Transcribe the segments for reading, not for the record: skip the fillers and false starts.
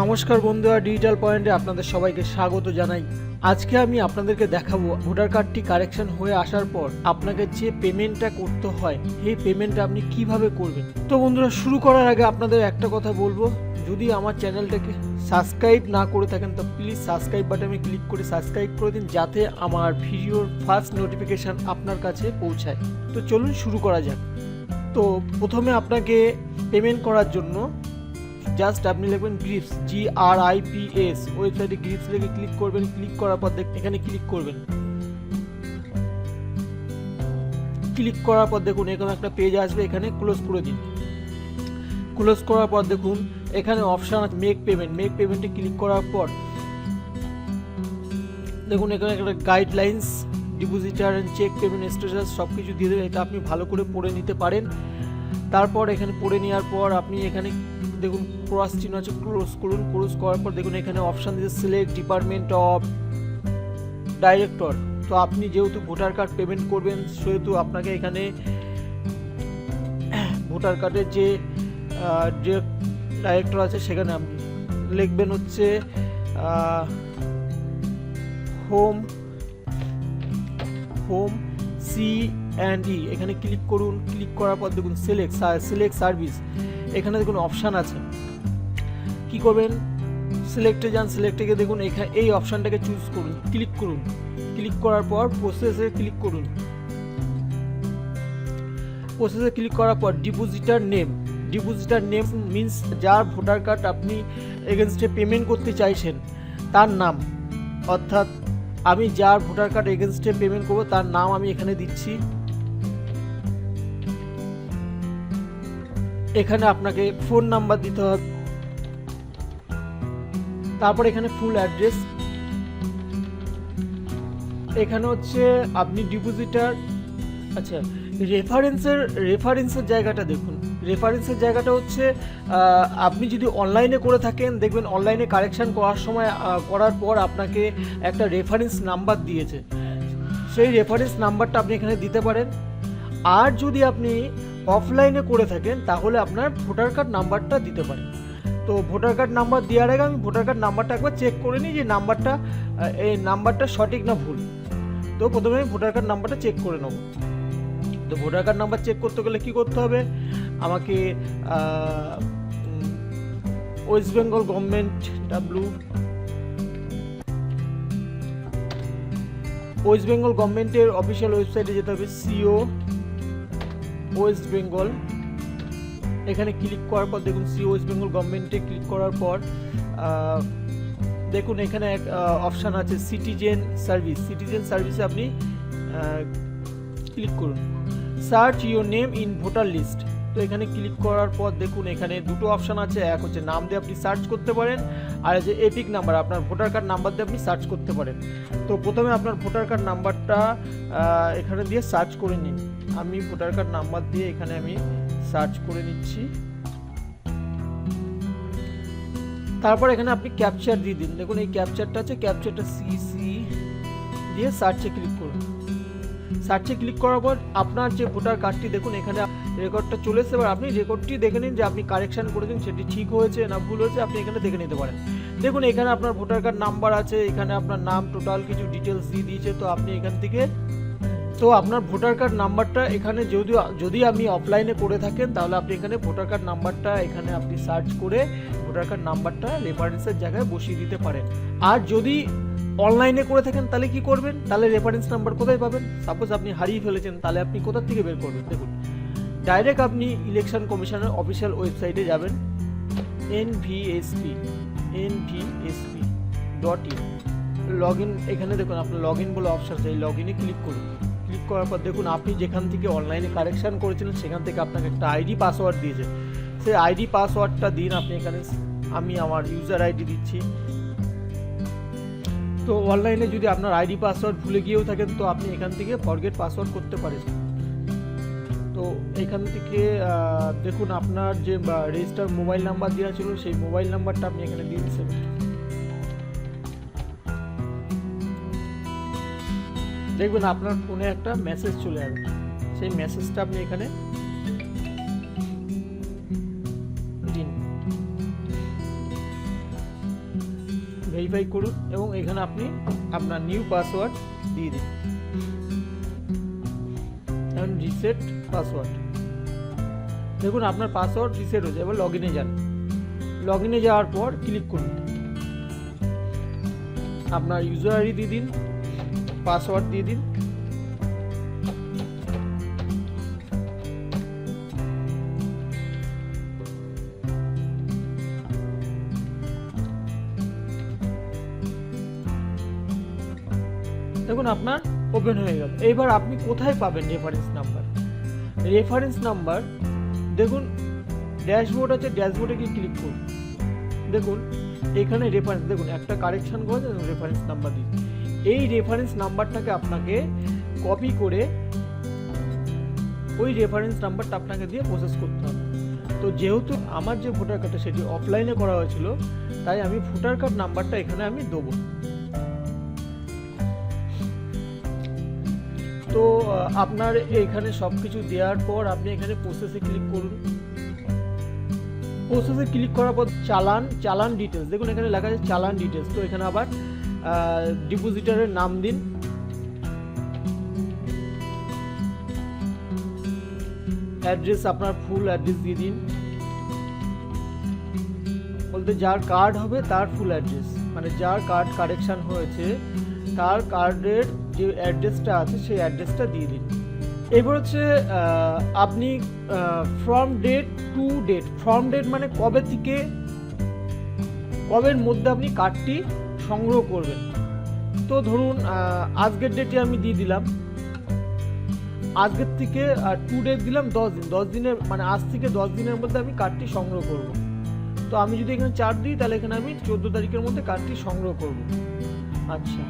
নমস্কার বন্ধুরা, ডিজিটাল পয়েন্টে আপনাদের সবাইকে স্বাগত জানাই। আজকে আমি আপনাদেরকে দেখাবো ভোটার কার্ডটি কারেকশন হয়ে আসার পর আপনাকে যে পেমেন্টটা করতে হয় সেই পেমেন্টটা আপনি কিভাবে করবেন। তো বন্ধুরা, শুরু করার আগে আপনাদের একটা কথা বলবো, যদি আমার চ্যানেলটাকে সাবস্ক্রাইব না করে থাকেন তো প্লিজ সাবস্ক্রাইব বাটনে ক্লিক করে সাবস্ক্রাইব করে দিন, যাতে আমার ভিডিওর ফার্স্ট নোটিফিকেশান আপনার কাছে পৌঁছায়। তো চলুন শুরু করা যাক। তো প্রথমে আপনাকে পেমেন্ট করার জন্য জাস্ট আপনি লিখবেন গ্রিপস, GRIPS, ওয়েবসাইটে গ্রিপস লিখে ক্লিক করবেন। ক্লিক করার পর এখানে ক্লিক করবেন। ক্লিক করার পর দেখুন এখানে একটা পেজ আসবে, এখানে ক্লোজ করে দিন। ক্লোজ করার পর দেখুন এখানে অপশান আছে মেক পেমেন্ট। মেক পেমেন্টে ক্লিক করার পর দেখুন এখানে একটা guidelines, depositor and check payment status সব কিছু দিয়ে দেবে। এটা আপনি ভালো করে পড়ে নিতে পারেন। তারপর এখানে পড়ে নেওয়ার পর আপনি এখানে দেখুন ক্রস চিহ্ন আছে, ক্লোজ করুন। ক্লোজ করার পর দেখুন এখানে অপশান দিয়েছে সিলেক্ট ডিপার্টমেন্ট অফ ডাইরেক্টর। তো আপনি যেহেতু ভোটার কার্ড পেমেন্ট করবেন সেহেতু আপনাকে এখানে ভোটার কার্ডের যে ডাইরেক্টর আছে সেখানে আপনি লিখবেন হচ্ছে হোম C&E। এখানে ক্লিক করুন। ক্লিক করার পর দেখুন সিলেক্ট সার্ভিস, এখানে দেখুন অপশান আছে। কি করবেন, সিলেক্টে যান। সিলেক্টে গিয়ে দেখুন এখানে এই অপশানটাকে চুজ করুন, ক্লিক করুন। ক্লিক করার পর প্রসেসে ক্লিক করুন। প্রসেসে ক্লিক করার পর ডিপোজিটার নেম মিন্স যার ভোটার কার্ড আপনি এগেনস্টে পেমেন্ট করতে চাইছেন তার নাম, অর্থাৎ আমি যার ভোটার কার্ড এগেনস্টে পেমেন্ট করবো তার নাম আমি এখানে দিচ্ছি। এখানে আপনাকে ফোন নাম্বার দিতে হবে। তারপর এখানে ফুল অ্যাড্রেস। এখানে হচ্ছে আপনি ডিপোজিটার, আচ্ছা রেফারেন্সের জায়গাটা দেখুন। রেফারেন্সের জায়গাটা হচ্ছে আপনি যদি অনলাইনে করে থাকেন দেখবেন অনলাইনে কারেকশান করার সময় করার পর আপনাকে একটা রেফারেন্স নাম্বার দিয়েছে, সেই রেফারেন্স নাম্বারটা আপনি এখানে দিতে পারেন। আর যদি আপনি অফলাইনে করে থাকেন তাহলে আপনার ভোটার কার্ড নাম্বারটা দিতে পারেন। তো ভোটার কার্ড নাম্বার দেওয়ার আগে আমি ভোটার কার্ড নাম্বারটা একবার চেক করে নিই যে এই নাম্বারটা সঠিক না ভুল। তো প্রথমে আমি ভোটার কার্ড নাম্বারটা চেক করে নেব। তো ভোটার কার্ড নাম্বার চেক করতে গেলে কী করতে হবে, আমাকে ওয়েস্ট বেঙ্গল গভর্নমেন্টের অফিসিয়াল ওয়েবসাইটে যেতে হবে, CO ওয়েস্ট বেঙ্গল। এখানে ক্লিক করার পর দেখুন CO ওয়েস্ট বেঙ্গল গভর্নমেন্টে ক্লিক করার পর দেখুন এখানে এক অপশান আছে সিটিজেন সার্ভিসে আপনি ক্লিক করুন। Search your name in voter list. তো এখানে ক্লিক করার পর দেখুন এখানে দুটো অপশান আছে, এক হচ্ছে নাম দিয়ে আপনি সার্চ করতে পারেন, আর হচ্ছে এপিক নাম্বার, আপনার ভোটার কার্ড নাম্বার দিয়ে আপনি সার্চ করতে পারেন। তো প্রথমে আপনার ভোটার কার্ড নাম্বারটা এখানে দিয়ে সার্চ করে নিন। আমি ভোটার কার্ড নাম্বার দিয়ে এখানে আমি সার্চ করে নিচ্ছি। তারপর এখানে আপনি ক্যাপচার দিয়ে দিন। দেখুন এই ক্যাপচারটা আছে, ক্যাপচারটা CC দিয়ে সার্চে ক্লিক করুন। সার্চে ক্লিক করার পর আপনার যে ভোটার কার্ডটি দেখুন এখানে রেকর্ডটা চলে এসেছে। এবার আপনি রেকর্ডটি দেখে নিন যে আপনি কারেকশান করেছেন সেটি ঠিক হয়েছে না ভুল হয়েছে, আপনি এখানে দেখে নিতে পারেন। দেখুন এখানে আপনার ভোটার কার্ড নাম্বার আছে, এখানে আপনার নাম টোটাল কিছু ডিটেলস দিয়ে দিয়েছে। তো আপনি এখান থেকে আপনার ভোটার কার্ড নাম্বারটা এখানে যদি আপনি অফলাইনে করে থাকেন তাহলে আপনি এখানে ভোটার কার্ড নাম্বারটা এখানে আপনি সার্চ করে ভোটার কার্ড নাম্বারটা রেফারেন্সের জায়গায় বসিয়ে দিতে পারেন। আর যদি অনলাইনে করে থাকেন তাহলে কি করবেন, তাহলে রেফারেন্স নাম্বার কোথায় পাবেন? সাপোজ আপনি হারিয়ে ফেলেছেন, তাহলে আপনি কোথা থেকে বের করবেন? দেখুন ডাইরেক্ট আপনি ইলেকশন কমিশনের অফিসিয়াল ওয়েবসাইটে যাবেন, nvsp.in লগ ইন। এখানে দেখুন আপনার লগ ইন বলে অপশান আছে, এই লগ ইনে ক্লিক করুন। ক্লিক করার পর দেখুন আপনি যেখান থেকে অনলাইনে কারেকশান করেছিলেন সেখান থেকে আপনাকে একটা আইডি পাসওয়ার্ড দিয়েছে, সেই আইডি পাসওয়ার্ডটা দিন আপনি এখানে। আমি আমার ইউজার আইডি দিচ্ছি। তো অনলাইনে যদি আপনার আইডি পাসওয়ার্ড ভুলে গিয়েও থাকেন তো আপনি এখান থেকে ফরগেট পাসওয়ার্ড করতে পারেন। তো এখান থেকে দেখুন আপনার যে রেজিস্টার মোবাইল নাম্বার দেওয়া ছিল সেই মোবাইল নাম্বারটা আপনি এখানে দিয়ে দিচ্ছেন। দেখবেন আপনার ফোনে একটা মেসেজ চলে আসবে, সেই মেসেজটা আপনি এখানে দিন। ভেরিফাই করুন এবং এখানে আপনি আপনার নিউ পাসওয়ার্ড দিয়ে দিন। এখন রিসেট পাসওয়ার্ড, দেখুন আপনার পাসওয়ার্ড রিসেট হয়েছে। এবার লগ ইনে যান, লগ ইনে যাওয়ার পর ক্লিক করুন, আপনার ইউজার আইডি দিয়ে দিন, পাসওয়ার্ড দিয়ে দিন। দেখুন আপনার ওপেন হয়ে গেল। এবার আপনি কোথায় পাবেন রেফারেন্স নাম্বার? রেফারেন্স নাম্বার দেখুন ড্যাশবোর্ড আছে, ড্যাশবোর্ডে গিয়ে ক্লিক করুন। দেখুন এখানে রেফারেন্স, দেখুন একটা কারেকশন করে রেফারেন্স নাম্বার দিন। এই রেফারেন্স নাম্বারটাকে আপনাকে কপি করে ওই রেফারেন্স নাম্বারটা আপনাকে দিয়ে প্রসেস করতে হবে। তো যেহেতু আমার যে ভোটার কার্ডটা সেটি অফলাইনে করা হয়েছিল, তাই আমি ভোটার কার্ড নাম্বারটা এখানে আমি দেবো। তো আপনার এখানে সব কিছু দেওয়ার পর আপনি এখানে প্রসেসে ক্লিক করুন। প্রসেসে ক্লিক করার পর চালান ডিটেলস, দেখুন এখানে লেখা আছে চালান ডিটেলস। তো এখানে আবার ডিপোজিটরের নাম দিন, অ্যাড্রেস আপনার ফুল অ্যাড্রেস দিয়ে দিন, বলতে যার কার্ড হবে তার ফুল অ্যাড্রেস, মানে যার কার্ড কারেকশন হয়েছে তার কার্ডের যে অ্যাড্রেসটা আছে সেই অ্যাড্রেসটা দিয়ে দিন। এবার হচ্ছে আপনি from date to date, from date মানে কবে থেকে কবের মধ্যে আপনি কার্ডটি সংগ্রহ করবেন। তো ধরুন আজকের ডেটে আমি দিয়ে দিলাম, আজকের থেকে টু ডেট দিলাম 10 দিন, 10 দিনের মানে আজ থেকে 10 দিনের মধ্যে আমি কার্ডটি সংগ্রহ করব। তো আমি যদি এখানে 4 দিই তাহলে এখানে আমি 14 তারিখের মধ্যে কার্ডটি সংগ্রহ করব। আচ্ছা,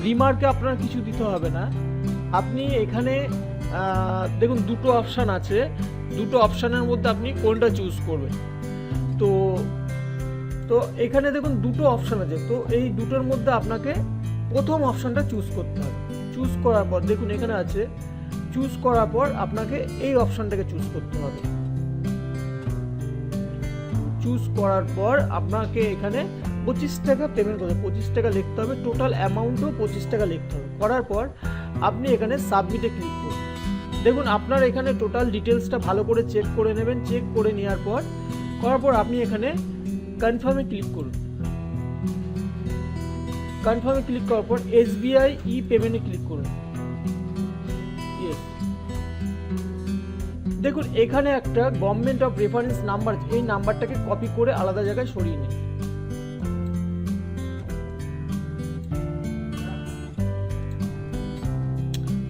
রিমার্কে আপনার কিছু দিতে হবে না। আপনি এখানে দেখুন দুটো অপশান আছে, দুটো অপশানের মধ্যে আপনি কোনটা চুজ করবেন। তো এখানে দেখুন দুটো অপশান আছে, তো এই দুটোর মধ্যে আপনাকে প্রথম অপশানটা চুজ করতে হবে। চুজ করার পর দেখুন এখানে আছে, চুজ করার পর আপনাকে এই অপশানটাকে চুজ করতে হবে। চুজ করার পর আপনাকে এখানে 25 টাকা পেমেন্ট করতে হবে, 25 টাকা লিখতে হবে, টোটাল অ্যামাউন্টও 25 টাকা লিখতে হবে। করার পর আপনি এখানে সাবমিটে ক্লিক করুন। দেখুন আপনার এখানে টোটাল ডিটেলসটা ভালো করে চেক করে নেবেন। চেক করে নেওয়ার পর করার পর আপনি এখানে কনফার্মে ক্লিক করুন। কনফার্মে ক্লিক করার পর SBI ই পেমেন্টে ক্লিক করুন। ইয়েস, দেখুন এখানে একটা গভর্নমেন্ট অফ রেফারেন্স নাম্বার, এই নাম্বারটাকে কপি করে আলাদা জায়গায় সরিয়ে নিন।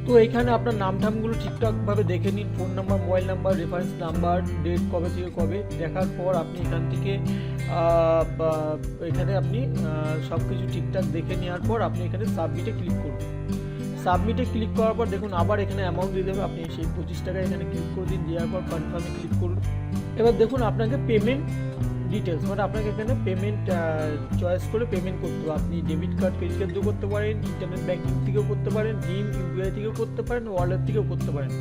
তো এখানে আপনার নামগুলো ঠিকঠাকভাবে দেখে নিন, phone number, mobile number, reference number, date কবে থেকে কবে, দেখার পর আপনি এখান থেকে এখানে আপনি সব কিছু ঠিকঠাক দেখে নেওয়ার পর আপনি এখানে সাবমিটে ক্লিক করুন। সাবমিটে ক্লিক করার পর দেখুন আবার এখানে অ্যামাউন্ট দিয়ে দেবে, আপনি সেই 25 টাকা এখানে ক্লিক করে দিন। দেওয়ার পর কনফার্মে ক্লিক করুন। এবার দেখুন আপনাকে পেমেন্ট ডিটেলস, মানে আপনাকে এখানে পেমেন্ট চয়েস করে পেমেন্ট করতে হবে। আপনি ডেবিট কার্ড, ক্রেডিট কার্ড দিয়েও করতে পারেন, ইন্টারনেট ব্যাঙ্কিং থেকেও করতে পারেন, ভীম ইউপিআই থেকেও করতে পারেন, ওয়ালেট থেকেও করতে পারেন।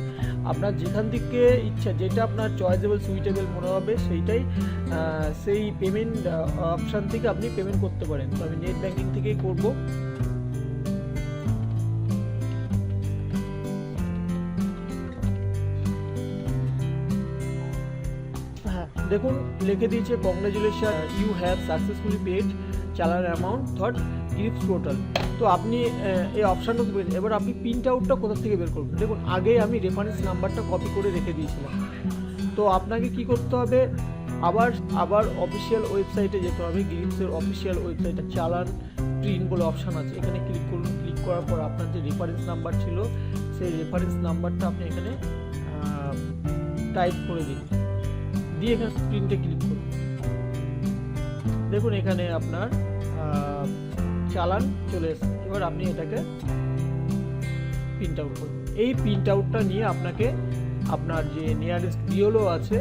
আপনার যেখান থেকে ইচ্ছা, যেটা আপনার চয়েসেবল সুইটেবল মনে হবে সেইটাই সেই পেমেন্ট অপশান থেকে আপনি পেমেন্ট করতে পারেন। তো আমি নেট ব্যাঙ্কিং থেকেই করবো। দেখুন লিখে দিয়েছে congratulation, you have successfully paid challan amount thought gift total. তো আপনি এই অপশানটা দেবেন। এবার আপনি প্রিন্ট আউটটা কোথা থেকে বের করবেন? দেখুন আগে আমি রেফারেন্স নাম্বারটা কপি করে রেখে দিয়েছিলাম। তো আপনাকে কি করতে হবে, আবার অফিসিয়াল ওয়েবসাইটে যেতে হবে। গিফটসের অফিসিয়াল ওয়েবসাইটে চালান প্রিন্ট বলে অপশান আছে, এখানে ক্লিক করুন। ক্লিক করার পর আপনার যে রেফারেন্স নাম্বার ছিল সেই রেফারেন্স নাম্বারটা আপনি এখানে টাইপ করে দিন, দিয়ে এখানে প্রিন্টে ক্লিক করুন। দেখুন এখানে আপনার চালান চলে এসেছে। এবার আপনি এটাকে প্রিন্ট আউট করুন। এই প্রিন্ট আউটটা নিয়ে আপনাকে আপনার যে নিয়ারেস্ট বিএলও আছে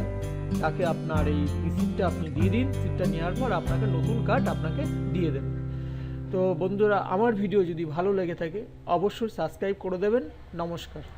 তাকে আপনার এই রিসিপ্টটা আপনি দিয়ে দিন। রিসিপ্টটা নেওয়ার পর আপনাকে নতুন কার্ড আপনাকে দিয়ে দেবে। তো বন্ধুরা, আমার ভিডিও যদি ভালো লেগে থাকে অবশ্যই সাবস্ক্রাইব করে দেবেন। নমস্কার।